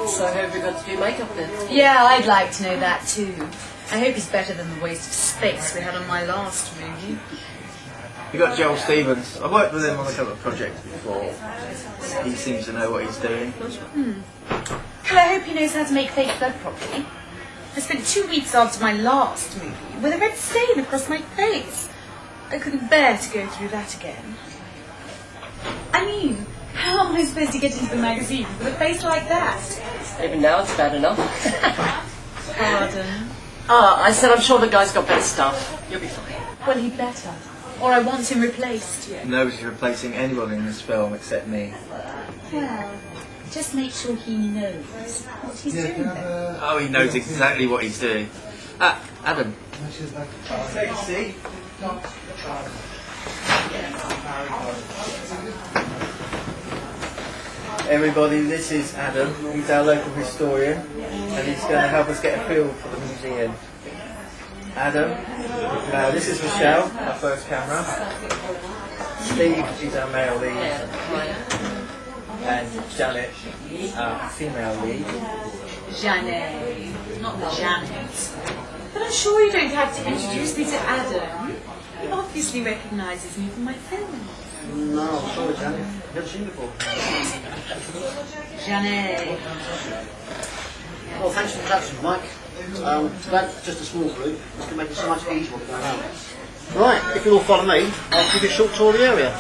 So I hope we got to do makeup then. Yeah, I'd like to know that too. I hope he's better than the waste of space we had on my last movie. You got Joel Stevens. I've worked with him on a couple of projects before. He seems to know what he's doing. Well, I hope he knows how to make fake blood properly. I spent 2 weeks after my last movie with a red stain across my face. I couldn't bear to go through that again. I mean, how am I supposed to get into the magazine with a face like that? Even now it's bad enough. Pardon? I said I'm sure the guy's got better stuff. You'll be fine. Well, he'd better. Or I want him replaced. Nobody's replacing anyone in this film except me. Well, just make sure he knows what he's doing then. Oh, he knows exactly what he's doing. Adam. Take a seat. Everybody, this is Adam. He's our local historian, and he's going to help us get a feel for the museum. Adam. This is Michelle, our first camera. Steve is our male lead. And Janet, our female lead. Janet, not Janet. But I'm sure you don't have to introduce me to Adam. He obviously recognises me from my film. No, I'm sorry, Janet. Never seen you before. Janet. Well, thanks for the introduction, Mike. That's just a small group. It's going to make it so much easier when we're going out. Right, if you'll all follow me, I'll give you a short tour of the area.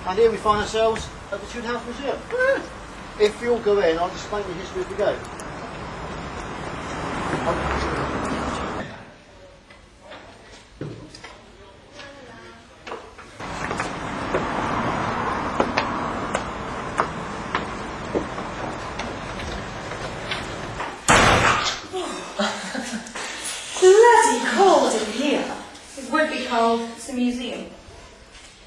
And here we find ourselves at the Tudor House Museum. If you'll go in, I'll explain the history as we go. Bloody cold in here. It won't be cold. It's a museum.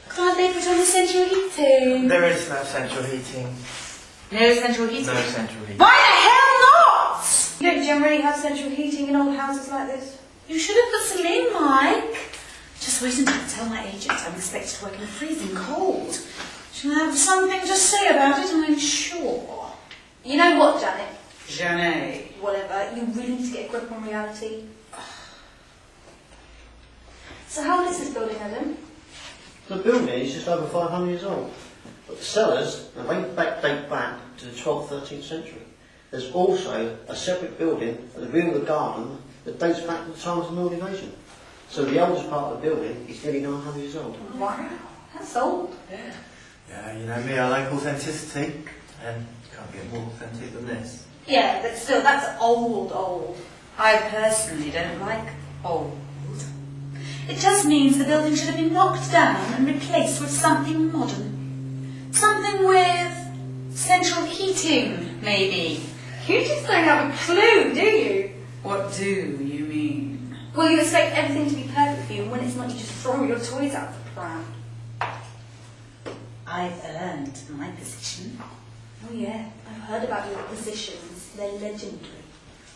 Can't they put on the central heating? There is no central heating. No central heating? No central heating. Why the hell not? You don't generally have central heating in old houses like this. You should have put some in, Mike. Just wait until I tell my agent I'm expected to work in the freezing cold. She'll have something to say about it, I'm sure. You know what, Janet? Janet. Whatever, you really need to get a grip on reality. So how old is this building, Adam? The building is just over 500 years old, but the cellars, they date back to the 12th, 13th century. There's also a separate building at the rear of the garden that dates back to the times of the Northern Invasion. So the oldest part of the building is nearly 900 years old. Wow, that's old. Yeah, you know me, I like authenticity, and you can't get more authentic than this. Yeah, but still, that's old. I personally don't like old. It just means the building should have been knocked down and replaced with something modern. Something with central heating, maybe. You just don't have a clue, do you? What do you mean? Well, you expect everything to be perfect for you, and when it's not, you just throw your toys out the pram. I've earned my position. Oh yeah, I've heard about your positions. They're legendary.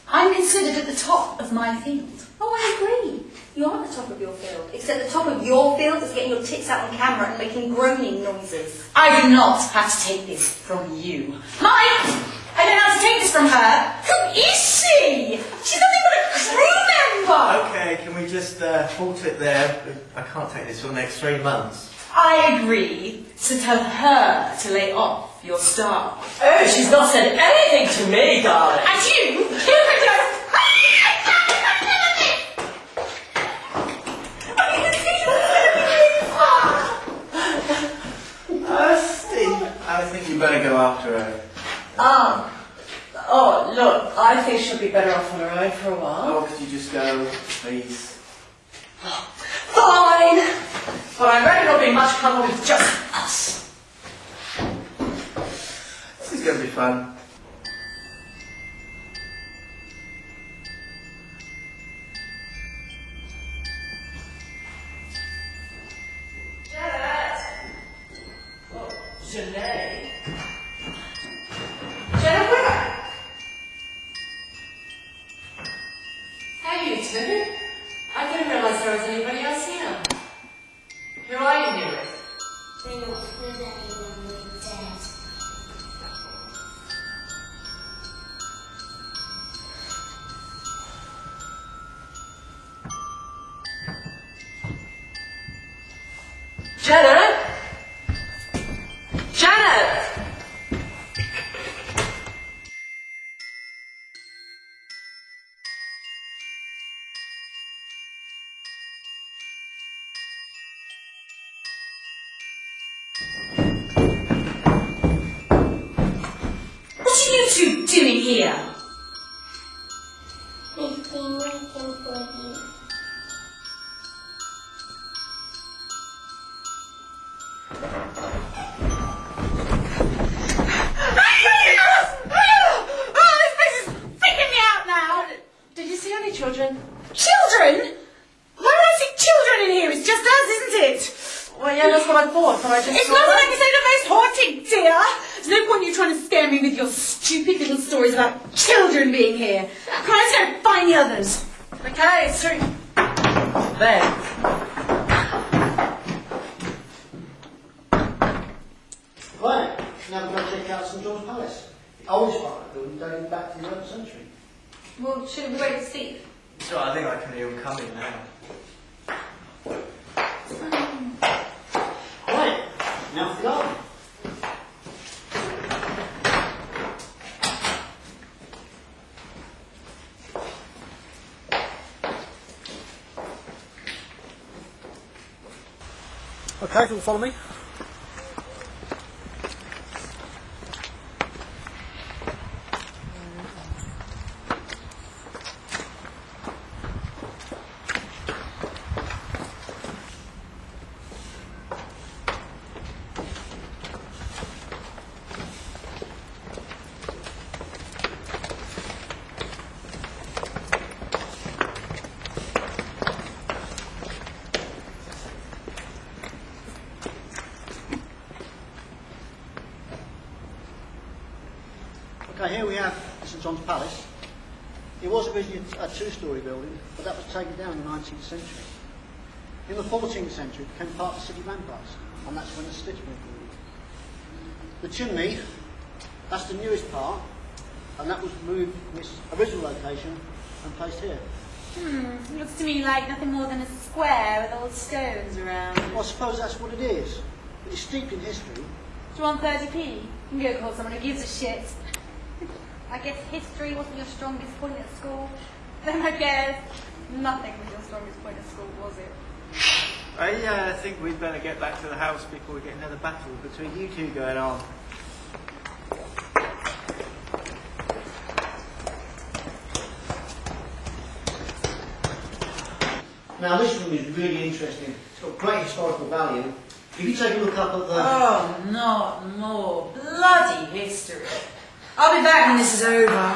I'm considered at the top of my field. Oh, I agree. You are at the top of your field. Except the top of your field is getting your tits out on camera and making groaning noises. I do not have to take this from you. Mike! I don't have to take this from her. Who is she? She's nothing but a crew member. Okay, can we just halt it there? I can't take this for the next 3 months. I agree. So tell her to lay off your star. Oh, she's not said anything to me, darling. And you can just... Steve, I think you better go after her. Oh, look, I think she'll be better off on her own for a while. Oh, could you just go, please? Fine! But I reckon it'll be much fun with just us. This is going to be fun. Janae? Jennifer? How you two? I didn't realise there was anybody else here. Who are you here with? They don't with anyone we're dead. Janet? Janet! What are you two doing here? We've been waiting for you. Oh, this place is freaking me out now. Did you see any children? Children? Why would I see children in here? It's just us, isn't it? Well, yeah, that's what I thought, but I just It's saw not them. like I say the most haunting, dear. There's no point you trying to scare me with your stupid little stories about children being here. Can I just go find the others? Okay, it's true. There. Right, now we're going to check out St John's Palace. The oldest part of the building dating back to the 11th century. Well, should we wait for Steve? So I think I can hear him coming now. Right, now for the garden. Okay, can you follow me? Okay, here we have St John's Palace. It was originally a two-storey building, but that was taken down in the 19th century. In the 14th century, it became part of the city ramparts, and that's when the stitch moved in. The chimney, that's the newest part, and that was moved from its original location and placed here. It looks to me like nothing more than a square with old stones around. Well, I suppose that's what it is. It's steeped in history. Do you want 30p? You can go call someone who gives a shit. I guess history wasn't your strongest point at school. Then I guess nothing was your strongest point at school, was it? I think we'd better get back to the house before we get another battle between you two going on. Now, this room is really interesting. It's got great historical value. If you take a look up at the... Oh, not more bloody history. I'll be back when this is over.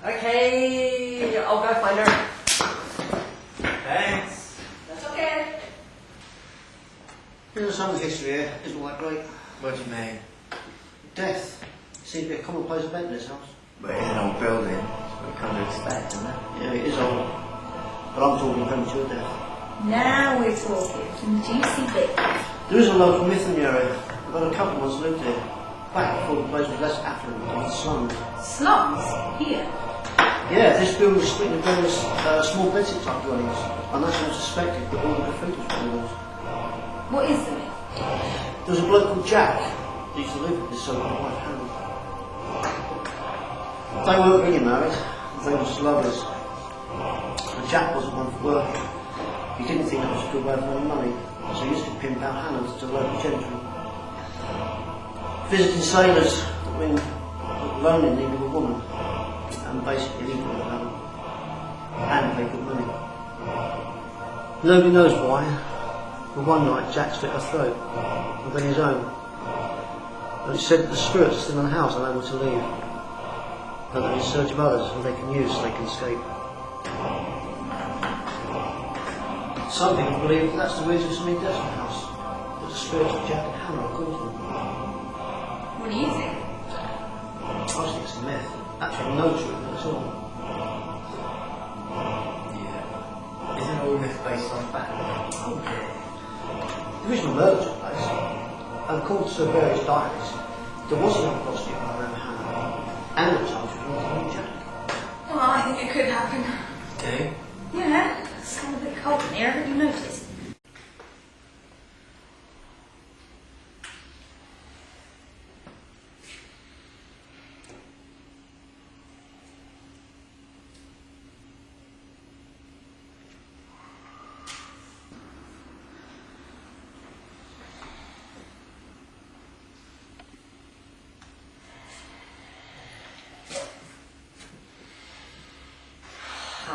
Okay. I'll go find her. Thanks. That's okay. You know, some of the history here isn't all that great. What do you mean? Death seems to be a commonplace event in this house. But it's an old building. That's what we come to expect, isn't it? Yeah, it is old. But I'm talking premature death. Now we're talking. Some juicy bits. There is a local myth in the area. I've got a couple once lived here. Back before the place was less affluent than the slums. Slums? Here? Yeah, this building was split into various small bedsit type dwellings. And that's what was suspected, but all the graffiti was on the walls. What is the myth? There was a bloke called Jack who used to live with his so-called wife, Hannah. They weren't really married, they were just lovers. And Jack wasn't one for work. He didn't think that was a good way of earning money, so he used to pimp out Hannah to the local gentry. Visiting sailors that when lonely needed a woman, and basically he would have and pay good money. Nobody knows why, but one night Jack slit her throat, and then his own. And it said that the spirits are still in the house and unable to leave, but they're in search of others who they can use so they can escape. Some people believe that that's the reason so many deaths in the house, that the spirits of Jack and Hannah are causing them. What do you think? I think it's a myth. Actually, no truth in it at all. Yeah. Isn't all myth based on fact? Oh, yeah. The original murder took place, and according to various diaries, there was a young prostitute by the name of Hannah, and a child with a Jack. Well, I think it could happen. Okay. Yeah, it's kind of a bit cold in here, have you noticed?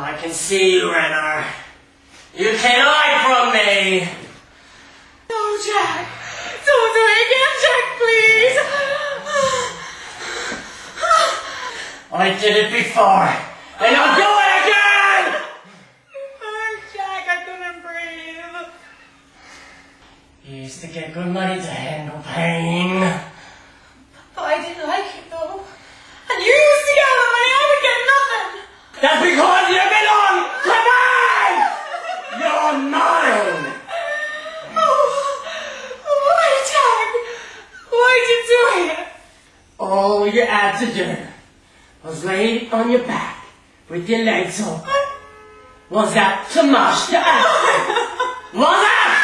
I can see you, Renner. You can't hide from me. No, Jack! Don't do it again, Jack, please! I did it before, and I'll do it again! Oh, Jack, I couldn't breathe. You used to get good money to handle pain. But I didn't like it, though. And you used to get all the money, I would get nothing! That's because you belong to me! You're mine! Why, Jack? Why'd you do it? All you had to do was lay on your back with your legs open. Was that too much to ask? Was that?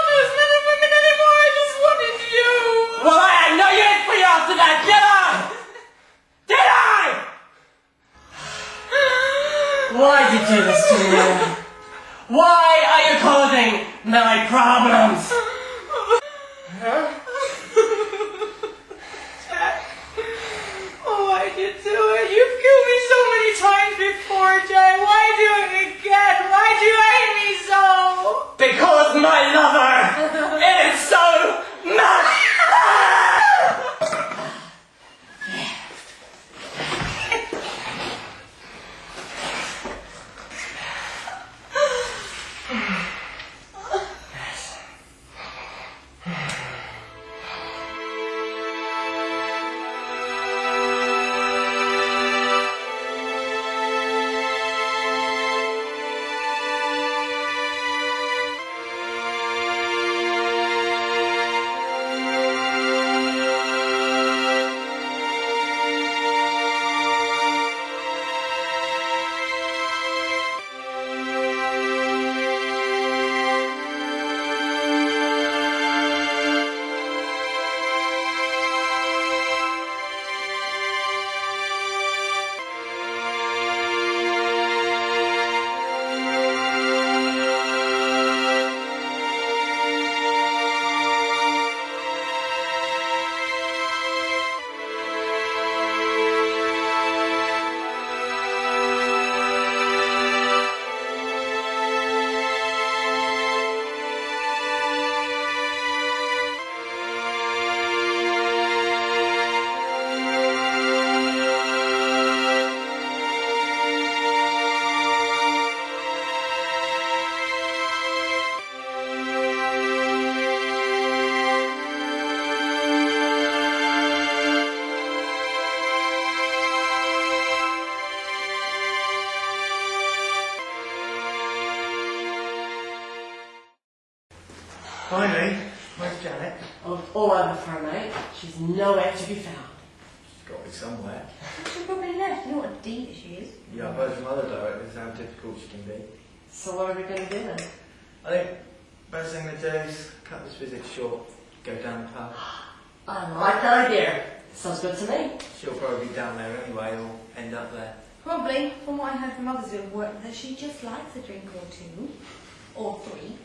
There's none of women anymore, I just wanted you! Well, I had no use for you after that, did I? Did I? Why did you do this to me? Why are you causing my problems? Huh? Jack, why'd you do it? You've killed me so many times before, Jack. Why do it again? Why'd you hate me so? Because my lover is so much. nowhere to be found. She's got to be somewhere. She probably left. You know what a diva she is. Yeah, I've heard from other directors how difficult she can be. So what are we going to do then? I think best thing to do is cut this visit short, go down the pub. I like that idea. Sounds good to me. She'll probably be down there anyway, or end up there. Probably, from what I heard from others who have worked with her, she just likes a drink or two. Or three.